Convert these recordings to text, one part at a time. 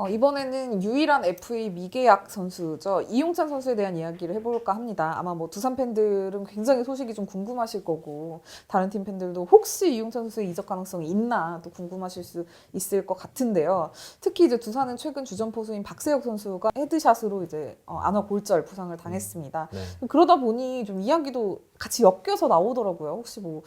이번에는 유일한 FA 미계약 선수죠. 이용찬 선수에 대한 이야기를 해볼까 합니다. 아마 뭐 두산 팬들은 굉장히 소식이 좀 궁금하실 거고 다른 팀 팬들도 혹시 이용찬 선수의 이적 가능성이 있나 또 궁금하실 수 있을 것 같은데요. 특히 이제 두산은 최근 주전 포수인 박세혁 선수가 헤드샷으로 이제 안와 골절 부상을 당했습니다. 네. 그러다 보니 좀 이야기도 같이 엮여서 나오더라고요. 혹시 뭐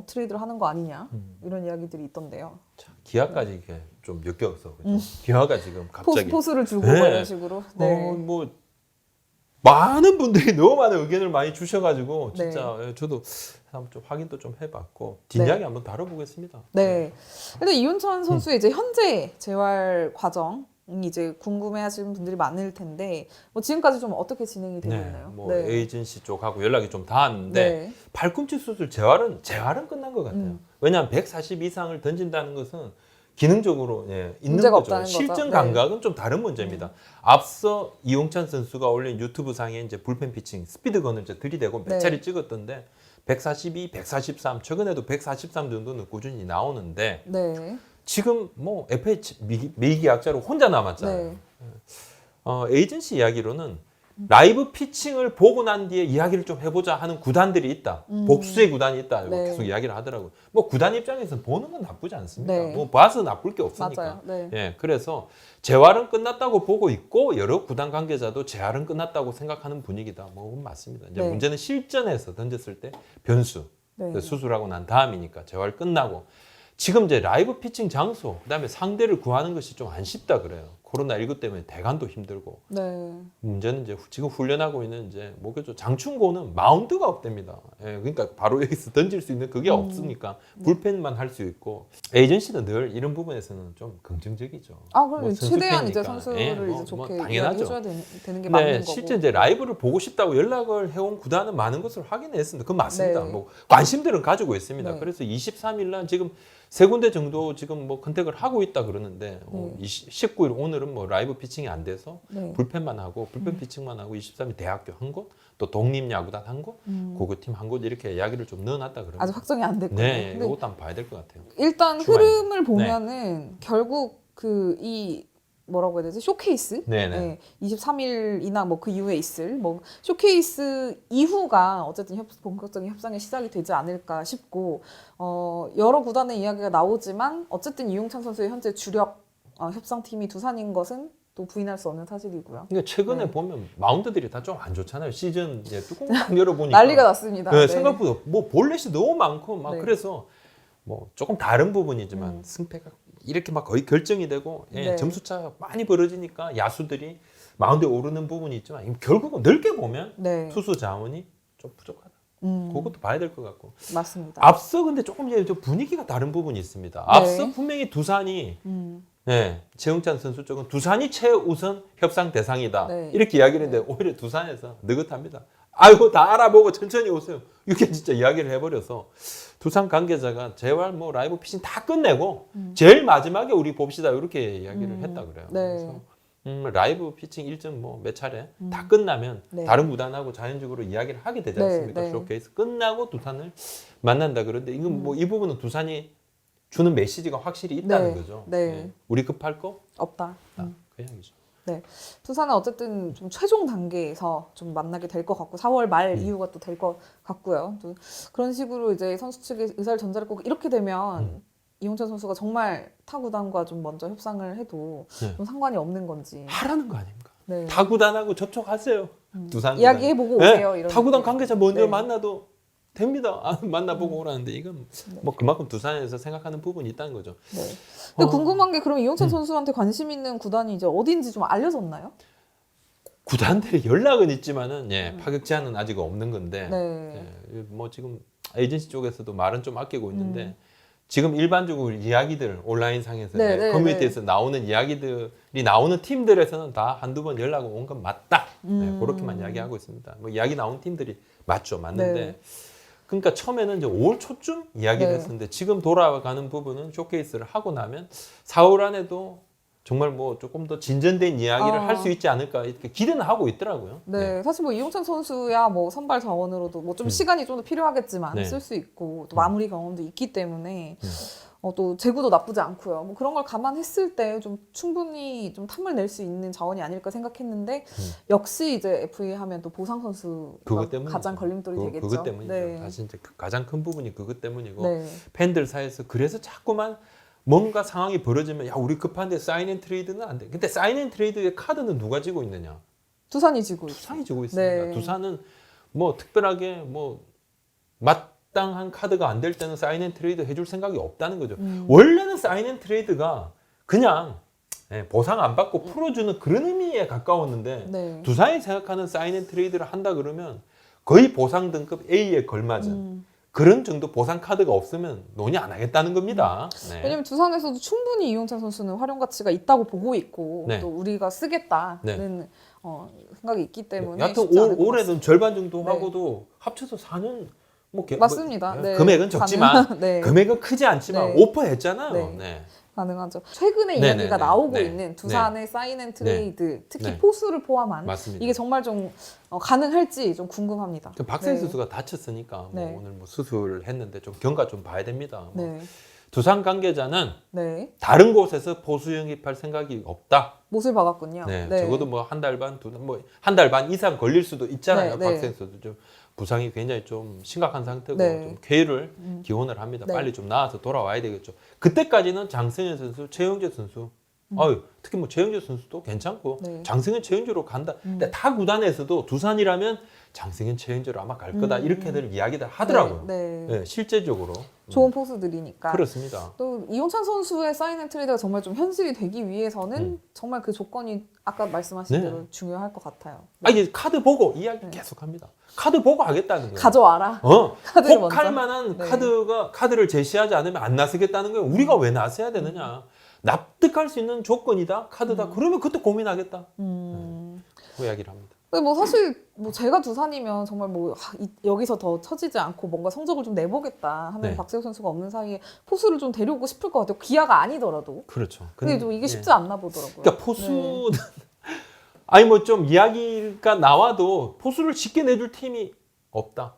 트레이드를 하는 거 아니냐 이런 이야기들이 있던데요. 자, 기아까지 이게 좀 엮여서 그렇죠? 기아가 지금 갑자기 포수를 주고 네. 뭐 이런 식으로. 네. 뭐 많은 분들이 너무 많은 의견을 많이 주셔가지고 진짜 저도 한번 좀 확인도 좀 해봤고 뒷이야기 한번 다뤄보겠습니다. 네. 근데 이윤찬 선수의 이제 현재 재활 과정 이제 궁금해하시는 분들이 많을 텐데 뭐 지금까지 좀 어떻게 진행이 되고 있나요? 뭐 에이전시 쪽하고 연락이 좀 닿았는데 팔꿈치 수술 재활은 끝난 것 같아요. 왜냐하면 140 이상을 던진다는 것은 기능적으로 있는 문제가 거죠. 없다는 실전 거죠. 감각은 좀 다른 문제입니다. 앞서 이용찬 선수가 올린 유튜브 상에 이제 불펜 피칭 스피드건을 이제 들이대고 몇 차례 찍었던데 142, 143 최근에도 143 정도는 꾸준히 나오는데 지금 뭐 FA 미계약자로 혼자 남았잖아요. 에이전시 이야기로는 라이브 피칭을 보고 난 뒤에 이야기를 좀 해보자 하는 구단들이 있다. 복수의 구단이 있다. 이거 계속 이야기를 하더라고요. 뭐 구단 입장에서 보는 건 나쁘지 않습니다. 뭐 봐서 나쁠 게 없으니까. 그래서 재활은 끝났다고 보고 있고 여러 구단 관계자도 재활은 끝났다고 생각하는 분위기다. 뭐 맞습니다. 이제 문제는 실전에서 던졌을 때 변수. 수술하고 난 다음이니까 재활 끝나고 지금 이제 라이브 피칭 장소 그다음에 상대를 구하는 것이 좀 안 쉽다 그래요. 코로나19 때문에 대관도 힘들고 문제는 이제 지금 훈련하고 있는 이제 목요일 장충고는 마운드가 없답니다. 그러니까 바로 여기서 던질 수 있는 그게 없으니까 불펜만 할 수 있고 에이전시는 늘 이런 부분에서는 좀 긍정적이죠. 그럼 뭐 최대한 이제 선수를 이제 좋게 해줘야 되는 게 맞는 거고. 실제 이제 라이브를 보고 싶다고 연락을 해온 구단은 많은 것을 확인했습니다. 그건 맞습니다. 뭐 관심들은 가지고 있습니다. 그래서 23일 날 지금 세 군데 정도 지금 뭐 컨택을 하고 있다 그러는데 19일 오늘은 뭐 라이브 피칭이 안 돼서 불펜만 하고 불펜 피칭만 하고 23일 대학교 한 곳, 또 독립야구단 한 곳, 고교팀 한 곳 이렇게 이야기를 좀 넣어놨다 그러면 아직 확정이 안 됐군요. 네, 이것도 한번 봐야 될 것 같아요. 일단 흐름을 보면은 결국 이 뭐라고 해야 되지? 쇼케이스? 23일이나 뭐 그 이후에 있을 뭐 쇼케이스 이후가 어쨌든 본격적인 협상의 시작이 되지 않을까 싶고 여러 구단의 이야기가 나오지만 어쨌든 이용찬 선수의 현재 주력 협상팀이 두산인 것은 또 부인할 수 없는 사실이고요. 그러니까 최근에 보면 마운드들이 다 좀 안 좋잖아요. 시즌 뚜껑 딱 열어보니까 난리가 났습니다. 생각보다 뭐 볼넷이 너무 많고 막 그래서 뭐 조금 다른 부분이지만 승패가 이렇게 막 거의 결정이 되고 점수차가 많이 벌어지니까 야수들이 마운드에 오르는 부분이 있지만 결국은 넓게 보면 투수 자원이 좀 부족하다. 그것도 봐야 될 것 같고. 맞습니다. 앞서 근데 조금 이제 분위기가 다른 부분이 있습니다. 앞서 분명히 두산이 최용찬 선수 쪽은 두산이 최우선 협상 대상이다. 이렇게 이야기를 했는데 오히려 두산에서 느긋합니다. 아이고 다 알아보고 천천히 오세요. 이렇게 진짜 이야기를 해버려서 두산 관계자가 재활 뭐 라이브 피칭 다 끝내고 제일 마지막에 우리 봅시다 이렇게 이야기를 했다 그래요. 그래서 라이브 피칭 일정 뭐 몇 차례 다 끝나면 다른 구단하고 자연적으로 이야기를 하게 되지 않습니까? 쇼케이스 끝나고 두산을 만난다 그런데 이건 뭐 이 부분은 두산이 주는 메시지가 확실히 있다는 거죠. 우리 급할 거 없다. 그 이야기죠. 두산은 어쨌든 좀 최종 단계에서 좀 만나게 될 것 같고 4월 말 이후가 또 될 것 같고요. 또 그런 식으로 이제 선수 측의 의사를 전달했고 이렇게 되면 이용찬 선수가 정말 타 구단과 좀 먼저 협상을 해도 좀 상관이 없는 건지 하라는 거 아닙니까? 타 구단하고 접촉하세요. 두산 이야기해보고 오세요. 이런 타 구단 관계자 먼저 만나도 됩니다. 만나보고 오라는데 이건 뭐 그만큼 두산에서 생각하는 부분이 있다는 거죠. 근데 궁금한 게 그럼 이용찬 선수한테 관심 있는 구단이 이제 어딘지 좀 알려졌나요? 구단들이 연락은 있지만은 파격 제한은 아직 없는 건데 뭐 지금 에이전시 쪽에서도 말은 좀 아끼고 있는데 지금 일반적으로 이야기들 온라인 상에서 커뮤니티에서 나오는 이야기들이 나오는 팀들에서는 다 한두 번 연락 온 건 맞다. 그렇게만 이야기하고 있습니다. 뭐 이야기 나온 팀들이 맞는데 그러니까 처음에는 이제 5월 초쯤 이야기를 했었는데 지금 돌아가는 부분은 쇼케이스를 하고 나면 4월 안에도 정말 뭐 조금 더 진전된 이야기를 할 수 있지 않을까 이렇게 기대는 하고 있더라고요. 네, 사실 뭐 이용찬 선수야 뭐 선발 자원으로도 뭐 좀 시간이 좀 더 필요하겠지만 네. 쓸 수 있고 또 마무리 경험도 있기 때문에 또 제구도 나쁘지 않고요. 뭐 그런 걸 감안했을 때 좀 충분히 좀 탐을 낼 수 있는 자원이 아닐까 생각했는데 역시 이제 FA 하면 또 보상 선수가 그것 때문이죠. 가장 걸림돌이 되겠죠. 그것 때문이죠. 네. 사실 이제 가장 큰 부분이 그것 때문이고 네. 팬들 사이에서 그래서 자꾸만 뭔가 상황이 벌어지면 야 우리 급한데 사인앤트레이드는 안 돼. 근데 사인앤트레이드의 카드는 누가 지고 있느냐? 두산이 지고 있죠. 두산이 지고 있습니다. 네. 두산은 뭐 특별하게 뭐 마땅한 카드가 안 될 때는 사인앤트레이드 해줄 생각이 없다는 거죠. 원래는 사인앤트레이드가 그냥 보상 안 받고 풀어주는 그런 의미에 가까웠는데 네. 두산이 생각하는 사인앤트레이드를 한다 그러면 거의 보상 등급 A에 걸맞은 그런 정도 보상 카드가 없으면 논의 안 하겠다는 겁니다. 네. 왜냐면 두산에서도 충분히 이용찬 선수는 활용 가치가 있다고 보고 있고 네. 또 우리가 쓰겠다는 네. 생각이 있기 때문에 여하튼 쉽지 않을 것 올해는 절반 정도 네. 하고도 합쳐서 4년 뭐 맞습니다. 뭐, 네. 금액은 적지만 가능- 네. 금액은 크지 않지만 네. 오퍼했잖아요. 네. 네. 가능하죠. 최근에 네, 이야기가 네, 나오고 네. 있는 두산의 사인앤트레이드 특히 네. 포수를 포함한 맞습니다. 이게 정말 좀 가능할지 좀 궁금합니다. 그 박세희 네. 선수가 다쳤으니까 뭐 네. 오늘 뭐 수술을 했는데 좀 경과 좀 봐야 됩니다. 뭐 네. 두산 관계자는 네. 다른 곳에서 포수 영입할 생각이 없다. 못을 박았군요. 네, 적어도 뭐 한 달 반, 뭐 한 달 반 이상 걸릴 수도 있잖아요. 네, 네. 박세희 선수 좀 부상이 굉장히 좀 심각한 상태고 네. 좀 쾌유를 기원을 합니다. 네. 빨리 좀 나아서 돌아와야 되겠죠. 그때까지는 장승현 선수, 최영재 선수, 특히 뭐 최영재 선수도 괜찮고 네. 장승현, 최영재로 간다. 근데 타 구단에서도 두산이라면 장승현, 최영재로 아마 갈 거다 이렇게들 이야기들 하더라고요. 네. 네, 실제적으로 좋은 포수들이니까. 그렇습니다. 또 이용찬 선수의 사인앤트레이드가 정말 좀 현실이 되기 위해서는 정말 그 조건이 아까 말씀하신 네. 대로 중요할 것 같아요. 아 이게 카드 보고 이야기 계속합니다. 카드 보고 하겠다는 거예요. 가져와라. 카드를 혹할 먼저. 만한 네. 카드를 제시하지 않으면 안 나서겠다는 거예요. 우리가 왜 나서야 되느냐? 납득할 수 있는 조건이다, 카드다. 그러면 그때 고민하겠다. 그 이야기를 합니다. 근데 뭐 사실 뭐 제가 두산이면 정말 뭐 여기서 더 처지지 않고 뭔가 성적을 좀 내보겠다 하는 네. 박세우 선수가 없는 사이에 포수를 좀 데려오고 싶을 것 같아요. 기아가 아니더라도. 그렇죠. 근데 좀 이게 쉽지 네. 않나 보더라고요. 그러니까 포수는 아니 뭐 좀 이야기가 나와도 포수를 쉽게 내줄 팀이 없다.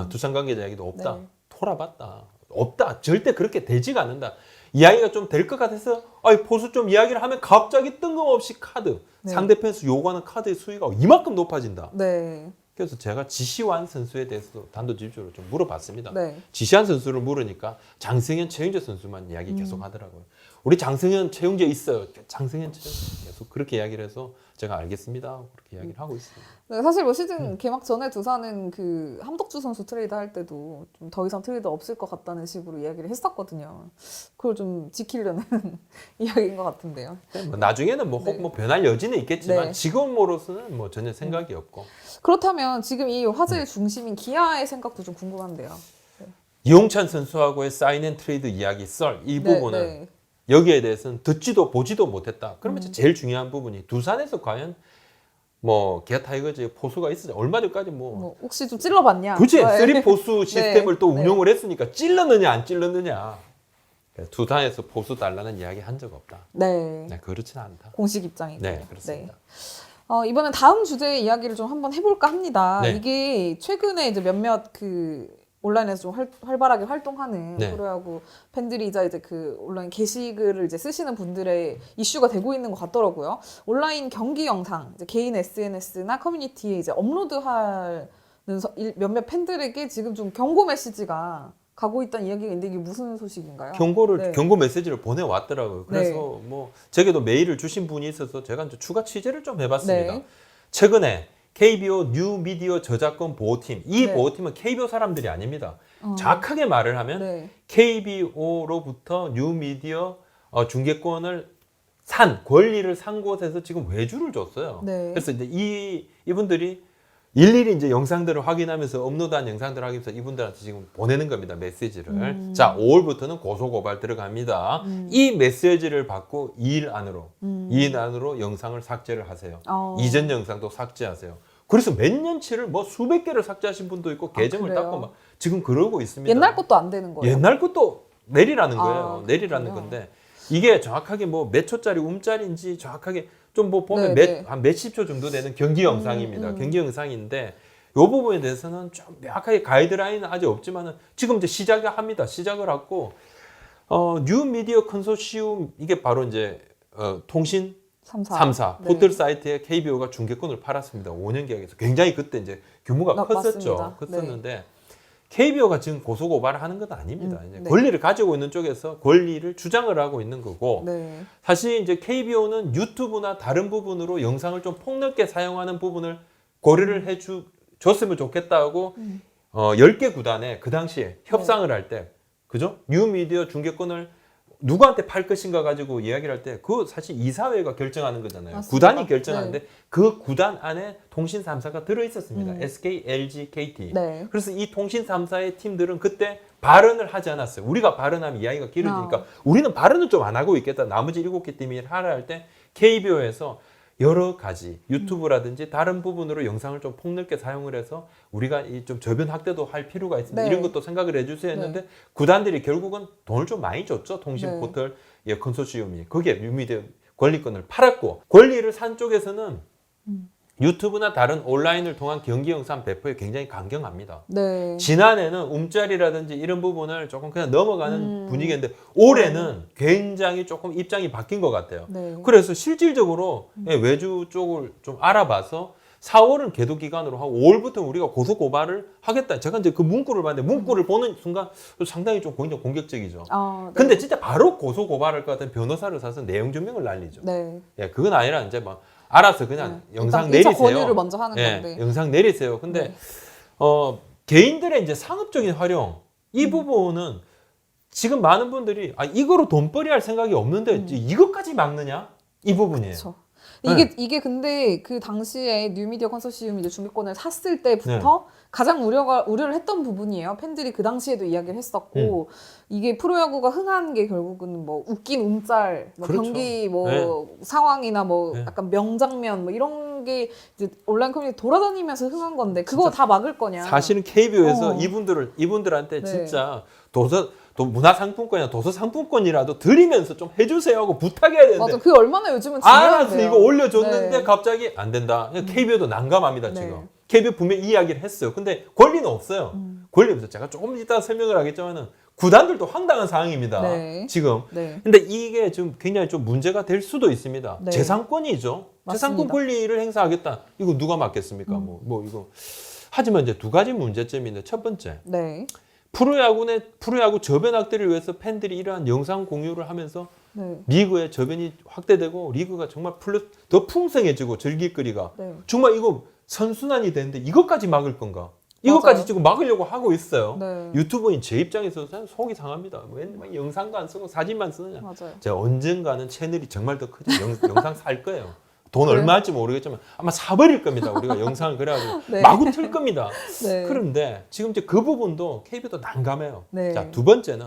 두산 관계자 이야기도 없다. 네. 돌아봤다. 없다. 절대 그렇게 되지가 않는다. 이야기가 좀 될 것 같아서 포수 좀 이야기를 하면 갑자기 뜬금없이 카드 네. 상대편에서 요구하는 카드의 수위가 이만큼 높아진다. 네. 그래서 제가 지시환 선수에 대해서도 단도직입적으로 좀 물어봤습니다. 네. 지시환 선수를 물으니까 장승현, 최영재 선수만 이야기 계속 하더라고요. 우리 장승현, 최영재 있어요. 장승현, 최영재 계속 그렇게 이야기를 해서 제가 알겠습니다. 그렇게 이야기를 하고 있습니다. 네, 사실 뭐 시즌 개막 전에 두산은 그 함덕주 선수 트레이드 할 때도 좀 더 이상 트레이드 없을 것 같다는 식으로 이야기를 했었거든요. 그걸 좀 지키려는 이야기인 것 같은데요. 뭐 나중에는 뭐 혹 네. 뭐 변할 여지는 있겠지만 네. 지금으로서는 뭐 전혀 생각이 없고 그렇다면 지금 이 화제의 중심인 기아의 생각도 좀 궁금한데요. 이용찬 선수하고의 사인앤트레이드 이야기 썰 이 부분은 네. 여기에 대해서는 듣지도 보지도 못했다. 그러면 제일 중요한 부분이 두산에서 과연 뭐 기아 타이거즈의 포수가 있었죠. 얼마 전까지 뭐 혹시 좀 찔러봤냐? 그치 네. 쓰리 포수 시스템을 네. 또 네. 운용을 했으니까 찔렀느냐 안 찔렀느냐. 두산에서 포수 달라는 이야기 한 적 없다. 네. 네, 그렇지는 않다. 공식 입장이고. 네, 그렇습니다. 이번엔 다음 주제의 이야기를 좀 한번 해볼까 합니다. 네. 이게 최근에 이제 몇몇 그 온라인에서 좀 활발하게 활동하는 네. 프로야구 팬들이자 이제 그 온라인 게시글을 이제 쓰시는 분들의 이슈가 되고 있는 것 같더라고요. 온라인 경기 영상, 이제 개인 SNS나 커뮤니티에 이제 업로드하는 몇몇 팬들에게 지금 좀 경고 메시지가 가고 있다는 이야기가 있는데 이게 무슨 소식인가요? 경고 네. 메시지를 보내왔더라고요. 그래서 뭐 제게도 메일을 주신 분이 있어서 제가 이제 추가 취재를 좀 해봤습니다. 네. 최근에 KBO 뉴 미디어 저작권 보호팀 이 네. 보호팀은 KBO 사람들이 아닙니다. 정확하게 말을 하면 네. KBO로부터 뉴 미디어 중계권을 권리를 산 곳에서 지금 외주를 줬어요. 네. 그래서 이제 이분들이 일일이 이제 영상들을 확인하면서 업로드한 영상들을 확인해서 이분들한테 지금 보내는 겁니다. 메시지를. 자, 5월부터는 고소고발 들어갑니다. 이 메시지를 받고 2일 안으로 영상을 삭제를 하세요. 이전 영상도 삭제하세요. 그래서 몇 년치를 뭐 수백 개를 삭제하신 분도 있고 계정을 그래요? 닦고 막 지금 그러고 있습니다. 옛날 것도 안 되는 거예요. 옛날 것도 내리라는 거예요. 아, 내리라는 그렇군요. 건데 이게 정확하게 뭐 몇 초짜리 움짜리인지 정확하게 좀 뭐 보면 한 몇십 초 정도 되는 경기 영상입니다. 경기 영상인데 이 부분에 대해서는 좀 명확하게 가이드라인은 아직 없지만은 지금 이제 시작을 합니다. 시작을 하고 뉴 미디어 컨소시움 이게 바로 이제 통신 3사 네. 포털 사이트에 KBO가 중계권을 팔았습니다. 5년 계약에서 굉장히 그때 이제 규모가 컸었죠. 맞습니다. 컸었는데 KBO가 지금 고소 고발을 하는 건 아닙니다. 이제 네. 권리를 가지고 있는 쪽에서 권리를 주장을 하고 있는 거고 네. 사실 이제 KBO는 유튜브나 다른 부분으로 영상을 좀 폭넓게 사용하는 부분을 고려를 해줬으면 좋겠다고 10개 구단에 그 당시에 협상을 할 때 그죠? 뉴미디어 중계권을 누구한테 팔 것인가 가지고 이야기를 할 때 그 사실 이사회가 결정하는 거잖아요. 맞습니다. 구단이 결정하는데 그 구단 안에 통신 3사가 들어 있었습니다. SK, LG, KT. 네. 그래서 이 통신 3사의 팀들은 그때 발언을 하지 않았어요. 우리가 발언하면 이야기가 길어지니까 우리는 발언을 좀 안 하고 있겠다. 나머지 7개 팀이 하라 할 때 KBO에서 여러 가지 유튜브라든지 다른 부분으로 영상을 좀 폭넓게 사용을 해서 우리가 이 좀 저변 확대도 할 필요가 있습니다. 네. 이런 것도 생각을 해주세요 했는데 구단들이 결국은 돈을 좀 많이 줬죠. 통신 네. 포털 컨소시엄이 거기에 뉴미디어 권리권을 팔았고 권리를 산 쪽에서는 유튜브나 다른 온라인을 통한 경기 영상 배포에 굉장히 강경합니다. 네. 지난해는 움짤이라든지 이런 부분을 조금 그냥 넘어가는 분위기인데 올해는 굉장히 조금 입장이 바뀐 것 같아요. 네. 그래서 실질적으로 외주 쪽을 좀 알아봐서 4월은 계도 기간으로 하고 5월부터 우리가 고소 고발을 하겠다. 제가 이제 그 문구를 봤는데 문구를 보는 순간 상당히 좀 굉장히 공격적이죠. 네. 근데 진짜 바로 고소 고발할 것 같은 변호사를 사서 내용 증명을 날리죠. 네. 예, 그건 아니라 이제 막 알아서 그냥 영상 일단 내리세요. 권유를 먼저 하는 예, 건데. 영상 내리세요. 근데 네. 개인들의 이제 상업적인 활용 이 부분은 지금 많은 분들이 이거로 돈벌이 할 생각이 없는데 이것까지 막느냐? 이 부분이에요. 그렇죠. 네. 이게 근데 그 당시에 뉴미디어 컨소시엄이 이제 중계권을 샀을 때부터 가장 우려를 했던 부분이에요. 팬들이 그 당시에도 이야기를 했었고 이게 프로야구가 흥한 게 결국은 뭐 웃긴 움짤, 뭐 그렇죠. 경기 뭐 상황이나 뭐 약간 명장면 뭐 이런 게 이제 온라인 커뮤니티 돌아다니면서 흥한 건데 그거 다 막을 거냐? 사실은 KBO에서 이분들한테 네. 진짜 문화상품권이나 도서상품권이라도 드리면서 좀 해주세요 하고 부탁해야 되는데 맞아, 그 얼마나 요즘은 중요한데요. 알아서 이거 올려줬는데 네. 갑자기 안 된다. KBO도 난감합니다 네. 지금. KBO 분명히 이야기를 했어요. 근데 권리는 없어요. 권리 없어요. 제가 조금 이따 설명을 하겠지만은 구단들도 황당한 상황입니다. 네. 지금. 네. 근데 이게 좀 굉장히 좀 문제가 될 수도 있습니다. 네. 재산권이죠. 맞습니다. 재산권 권리를 행사하겠다. 이거 누가 맡겠습니까? 뭐 이거. 하지만 이제 두 가지 문제점인데 첫 번째. 네. 프로야구 저변 확대를 위해서 팬들이 이러한 영상 공유를 하면서 네. 리그의 저변이 확대되고 리그가 정말 더 풍성해지고 즐길거리가 네. 정말 이거 선순환이 되는데 이것까지 막을 건가? 이것까지 맞아요. 지금 막으려고 하고 있어요. 네. 유튜버인 제 입장에서 속이 상합니다. 왜 영상도 안 쓰고 사진만 쓰느냐? 맞아요. 제가 언젠가는 채널이 정말 더 크죠. 영상 살 거예요. 돈 그래요? 얼마 할지 모르겠지만 아마 사버릴 겁니다. 우리가 영상을 그래가지고 네. 마구 틀 겁니다. 네. 그런데 지금 이제 그 부분도 KBO도 난감해요. 네. 자, 두 번째는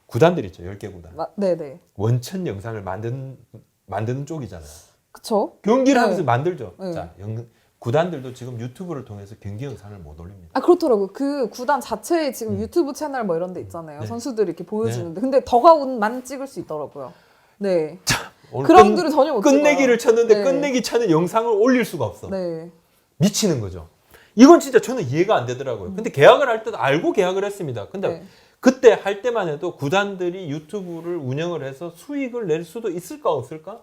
구단들 있죠. 10개 구단. 네네. 원천 영상을 만드는 쪽이잖아요. 그쵸? 경기를 네. 하면서 만들죠. 네. 자, 구단들도 지금 유튜브를 통해서 경기 영상을 못 올립니다. 아, 그렇더라고요. 그 구단 자체에 지금 유튜브 채널 뭐 이런 데 있잖아요. 네. 선수들이 이렇게 보여주는데. 근데 더가운만 찍을 수 있더라고요. 네. 오늘 그라운드를 전혀 못 끝내기를 찍어요. 쳤는데 네. 끝내기 차는 영상을 올릴 수가 없어. 네. 미치는 거죠. 이건 진짜 저는 이해가 안 되더라고요. 근데 계약을 할 때도 알고 계약을 했습니다. 근데 네. 그때 할 때만 해도 구단들이 유튜브를 운영을 해서 수익을 낼 수도 있을까 없을까?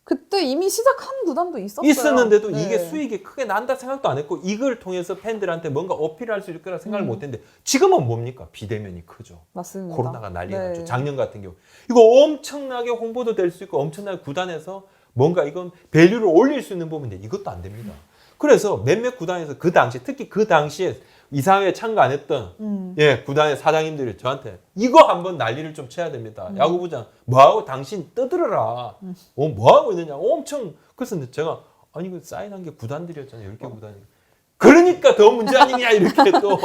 그때 이미 시작한 구단도 있었어요. 있었는데도 네. 이게 수익이 크게 난다 생각도 안 했고 이걸 통해서 팬들한테 뭔가 어필할 수 있을 거라 생각을 못 했는데 지금은 뭡니까? 비대면이 크죠. 맞습니다. 코로나가 난리가 네. 났죠. 작년 같은 경우. 이거 엄청나게 홍보도 될 수 있고 엄청나게 구단에서 뭔가 이건 밸류를 올릴 수 있는 부분인데 이것도 안 됩니다. 그래서 몇몇 구단에서 그 당시 특히 그 당시에 이사회에 참가 안 했던 구단의 사장님들이 저한테 이거 한번 난리를 좀 쳐야 됩니다. 야구부장 뭐하고 당신 떠들어라. 뭐하고 있느냐. 엄청 그래서 제가 아니 그 사인한 게 구단들이었잖아요. 10개 구단이. 그러니까 더 문제 아니냐 이렇게 또.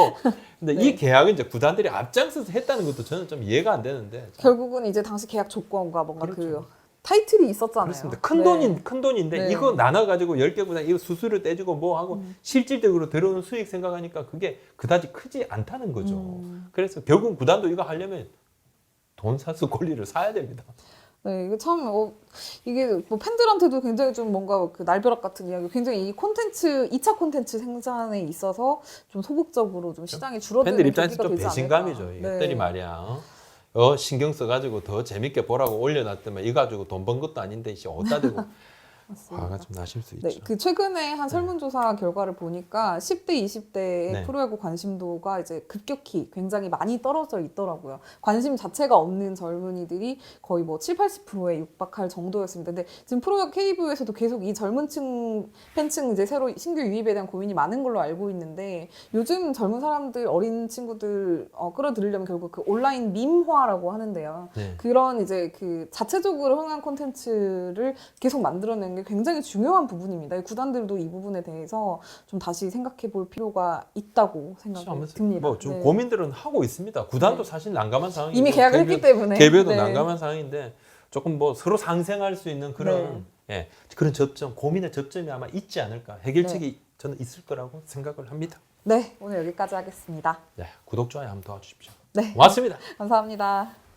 근데 네. 이 계약은 이제 구단들이 앞장서서 했다는 것도 저는 좀 이해가 안 되는데. 결국은 이제 당시 계약 조건과 뭔가 그렇죠. 그 타이틀이 있었잖아요. 그렇습니다. 큰 네. 큰 돈인데 네. 이거 나눠가지고 10개 구단 이거 수수료 떼주고 뭐 하고 실질적으로 들어오는 수익 생각하니까 그게 그다지 크지 않다는 거죠. 그래서 결국 구단도 이거 하려면 돈 사서 권리를 사야 됩니다. 네, 이게 참 이게 뭐 팬들한테도 굉장히 좀 뭔가 그 날벼락 같은 이야기, 굉장히 이 콘텐츠 2차 콘텐츠 생산에 있어서 좀 소극적으로 좀 시장이 줄어드는 팬들 입장에서 계기가 좀 되지 배신감이죠. 않을까. 이것들이 말이야. 신경 써가지고 더 재밌게 보라고 올려놨더만 이 가지고 돈 번 것도 아닌데 어디다 대고 화가 좀 나실 수 있죠. 네, 그 최근에 한 설문조사 결과를 보니까 10대, 20대의 네. 프로야구 관심도가 이제 급격히 굉장히 많이 떨어져 있더라고요. 관심 자체가 없는 젊은이들이 거의 뭐 7, 80%에 육박할 정도였습니다. 근데 지금 프로야구 KBO에서도 계속 이 젊은 층, 팬층 이제 새로 신규 유입에 대한 고민이 많은 걸로 알고 있는데 요즘 젊은 사람들, 어린 친구들 끌어들이려면 결국 그 온라인 밈화라고 하는데요. 네. 그런 이제 그 자체적으로 흥한 콘텐츠를 계속 만들어내는 게 굉장히 중요한 부분입니다. 구단들도 이 부분에 대해서 좀 다시 생각해 볼 필요가 있다고 생각이 듭니다. 뭐 좀 네. 고민들은 하고 있습니다. 구단도 네. 사실 난감한 상황이고 이미 계약을 했기 때문에 개별도 네. 난감한 상황인데 조금 뭐 서로 상생할 수 있는 그런 그런 접점, 고민의 접점이 아마 있지 않을까. 해결책이 저는 있을 거라고 생각을 합니다. 네, 오늘 여기까지 하겠습니다. 네, 구독, 좋아요 한번 도와주십시오. 네, 고맙습니다. 감사합니다.